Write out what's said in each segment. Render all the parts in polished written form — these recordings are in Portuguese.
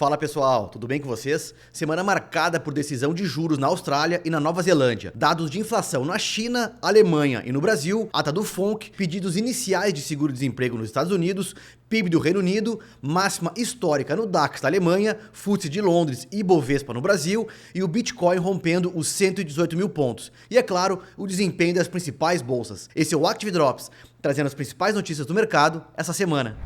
Fala pessoal, tudo bem com vocês? Semana marcada por decisão de juros na Austrália e na Nova Zelândia, dados de inflação na China, Alemanha e no Brasil, ata do FONC, pedidos iniciais de seguro-desemprego nos Estados Unidos, PIB do Reino Unido, máxima histórica no DAX da Alemanha, FTSE de Londres e Bovespa no Brasil e o Bitcoin rompendo os 118 mil pontos. E é claro, o desempenho das principais bolsas. Esse é o Active Drops, trazendo as principais notícias do mercado essa semana.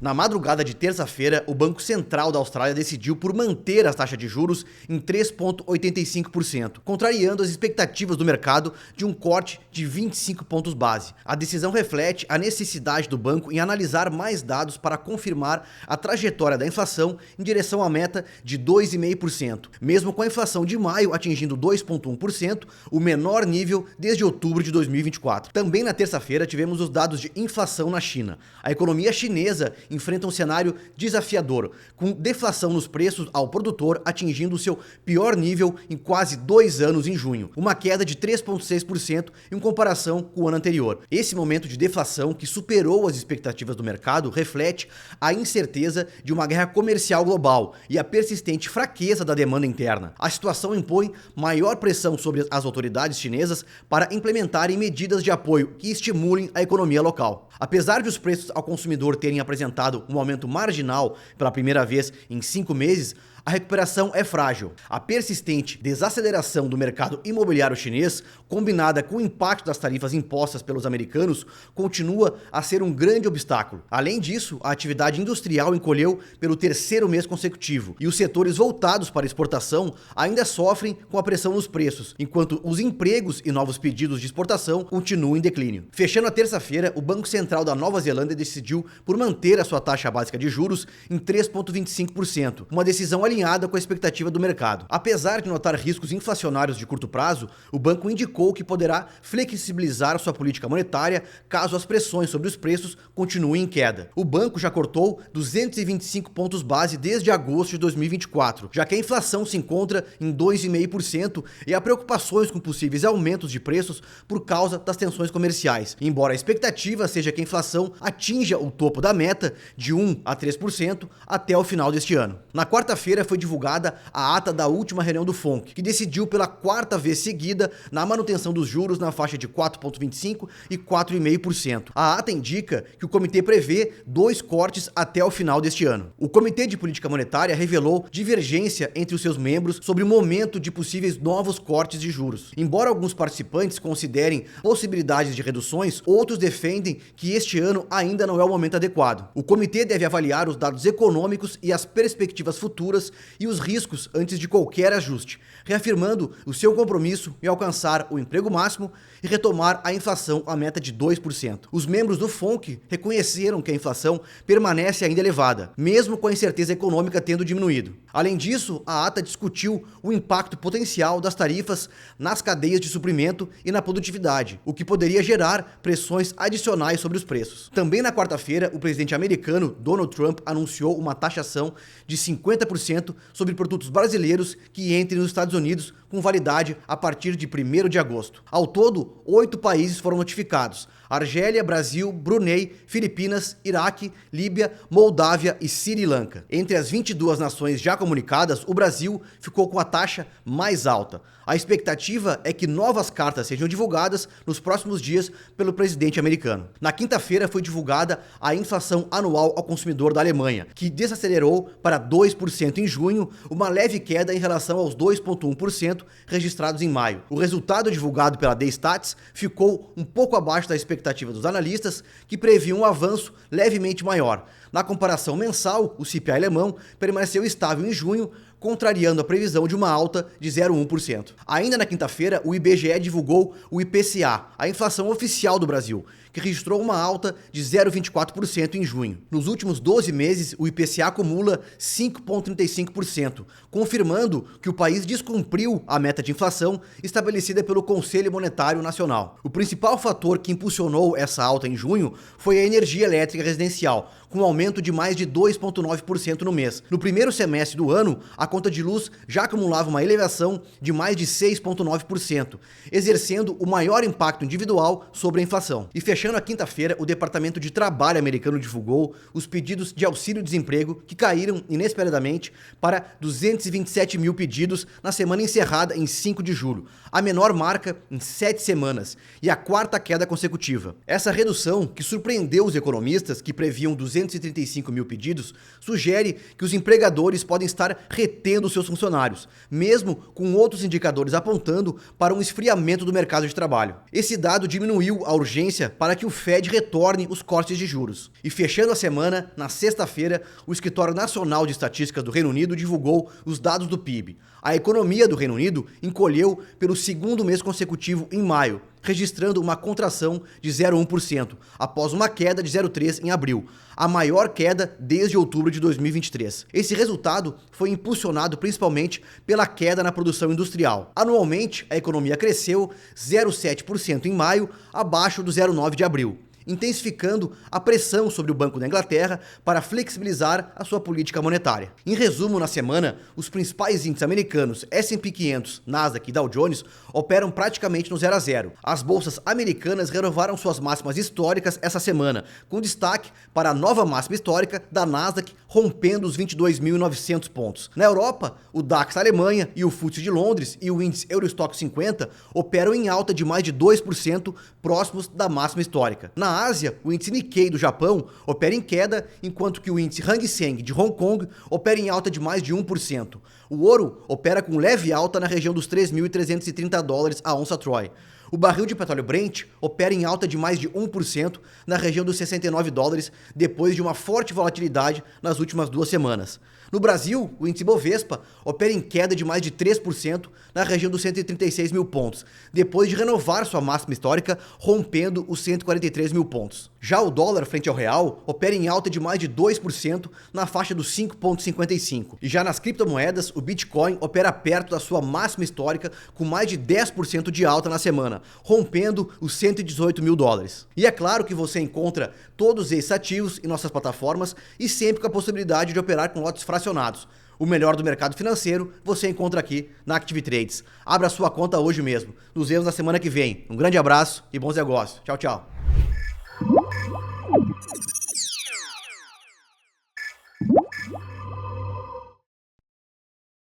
Na madrugada de terça-feira, o Banco Central da Austrália decidiu por manter a taxa de juros em 3,85%, contrariando as expectativas do mercado de um corte de 25 pontos base. A decisão reflete a necessidade do banco em analisar mais dados para confirmar a trajetória da inflação em direção à meta de 2,5%, mesmo com a inflação de maio atingindo 2,1%, o menor nível desde outubro de 2024. Também na terça-feira tivemos os dados de inflação na China. A economia chinesa enfrenta um cenário desafiador, com deflação nos preços ao produtor atingindo o seu pior nível em quase 2 anos em junho, uma queda de 3,6% em comparação com o ano anterior. Esse momento de deflação, que superou as expectativas do mercado, reflete a incerteza de uma guerra comercial global e a persistente fraqueza da demanda interna. A situação impõe maior pressão sobre as autoridades chinesas para implementarem medidas de apoio que estimulem a economia local. Apesar de os preços ao consumidor terem apresentado um aumento marginal pela primeira vez em 5 meses, a recuperação é frágil. A persistente desaceleração do mercado imobiliário chinês, combinada com o impacto das tarifas impostas pelos americanos, continua a ser um grande obstáculo. Além disso, a atividade industrial encolheu pelo 3º mês consecutivo e os setores voltados para exportação ainda sofrem com a pressão nos preços, enquanto os empregos e novos pedidos de exportação continuam em declínio. Fechando a terça-feira, o Banco Central da Nova Zelândia decidiu por manter a sua taxa básica de juros em 3,25%, uma decisão alinhada com a expectativa do mercado. Apesar de notar riscos inflacionários de curto prazo, o banco indicou que poderá flexibilizar sua política monetária caso as pressões sobre os preços continuem em queda. O banco já cortou 225 pontos base desde agosto de 2024, já que a inflação se encontra em 2,5% e há preocupações com possíveis aumentos de preços por causa das tensões comerciais, embora a expectativa seja que a inflação atinja o topo da meta de 1 a 3% até o final deste ano. Na quarta-feira foi divulgada a ata da última reunião do FONC, que decidiu pela 4ª vez seguida na manutenção dos juros na faixa de 4,25% e 4,5%. A ata indica que o comitê prevê 2 cortes até o final deste ano. O Comitê de Política Monetária revelou divergência entre os seus membros sobre o momento de possíveis novos cortes de juros. Embora alguns participantes considerem possibilidades de reduções, outros defendem que este ano ainda não é o momento adequado. O comitê deve avaliar os dados econômicos e as perspectivas futuras e os riscos antes de qualquer ajuste, reafirmando o seu compromisso em alcançar o emprego máximo e retomar a inflação à meta de 2%. Os membros do FONC reconheceram que a inflação permanece ainda elevada, mesmo com a incerteza econômica tendo diminuído. Além disso, a ata discutiu o impacto potencial das tarifas nas cadeias de suprimento e na produtividade, o que poderia gerar pressões adicionais sobre os preços. Também na quarta-feira, o presidente americano Donald Trump anunciou uma taxação de 50% sobre produtos brasileiros que entrem nos Estados Unidos com validade a partir de 1º de agosto. Ao todo, 8 países foram notificados: Argélia, Brasil, Brunei, Filipinas, Iraque, Líbia, Moldávia e Sri Lanka. Entre as 22 nações já comunicadas, o Brasil ficou com a taxa mais alta. A expectativa é que novas cartas sejam divulgadas nos próximos dias pelo presidente americano. Na quinta-feira foi divulgada a inflação anual ao consumidor da Alemanha, que desacelerou para 2% em junho, uma leve queda em relação aos 2,1% registrados em maio. O resultado divulgado pela D-Stats ficou um pouco abaixo da expectativa dos analistas, que previam um avanço levemente maior. Na comparação mensal, o CPI alemão permaneceu estável em junho, contrariando a previsão de uma alta de 0,1%. Ainda na quinta-feira, o IBGE divulgou o IPCA, a inflação oficial do Brasil, que registrou uma alta de 0,24% em junho. Nos últimos 12 meses, o IPCA acumula 5,35%, confirmando que o país descumpriu a meta de inflação estabelecida pelo Conselho Monetário Nacional. O principal fator que impulsionou essa alta em junho foi a energia elétrica residencial, com um aumento de mais de 2,9% no mês. No primeiro semestre do ano, a conta de luz já acumulava uma elevação de mais de 6,9%, exercendo o maior impacto individual sobre a inflação. E fechando a quinta-feira, o Departamento de Trabalho americano divulgou os pedidos de auxílio-desemprego, que caíram inesperadamente para 227 mil pedidos na semana encerrada em 5 de julho, a menor marca em 7 semanas e a quarta queda consecutiva. Essa redução, que surpreendeu os economistas, que previam 235 mil pedidos, sugere que os empregadores podem estar retendo seus funcionários, mesmo com outros indicadores apontando para um esfriamento do mercado de trabalho. Esse dado diminuiu a urgência para que o Fed retorne os cortes de juros. E fechando a semana, na sexta-feira, o Escritório Nacional de Estatística do Reino Unido divulgou os dados do PIB. A economia do Reino Unido encolheu pelo segundo mês consecutivo em maio, registrando uma contração de 0,1%, após uma queda de 0,3% em abril, a maior queda desde outubro de 2023. Esse resultado foi impulsionado principalmente pela queda na produção industrial. Anualmente, a economia cresceu 0,7% em maio, abaixo do 0,9% de abril, intensificando a pressão sobre o Banco da Inglaterra para flexibilizar a sua política monetária. Em resumo, na semana, os principais índices americanos S&P 500, Nasdaq e Dow Jones operam praticamente no 0 a 0. As bolsas americanas renovaram suas máximas históricas essa semana, com destaque para a nova máxima histórica da Nasdaq, rompendo os 22.900 pontos. Na Europa, o DAX da Alemanha e o FTSE de Londres e o índice Eurostoxx 50 operam em alta de mais de 2%, próximos da máxima histórica. Na Ásia, o índice Nikkei do Japão opera em queda, enquanto que o índice Hang Seng de Hong Kong opera em alta de mais de 1%. O ouro opera com leve alta na região dos 3.330 dólares a onça Troy. O barril de petróleo Brent opera em alta de mais de 1% na região dos 69 dólares, depois de uma forte volatilidade nas últimas 2 semanas. No Brasil, o índice Bovespa opera em queda de mais de 3% na região dos 136 mil pontos, depois de renovar sua máxima histórica, rompendo os 143 mil pontos. Já o dólar frente ao real opera em alta de mais de 2% na faixa dos 5,55. E já nas criptomoedas, o Bitcoin opera perto da sua máxima histórica, com mais de 10% de alta na semana, rompendo os 118 mil dólares. E é claro que você encontra todos esses ativos em nossas plataformas e sempre com a possibilidade de operar com lotes fracionados. O melhor do mercado financeiro você encontra aqui na Active Trades. Abra sua conta hoje mesmo. Nos vemos na semana que vem. Um grande abraço e bons negócios. Tchau, tchau.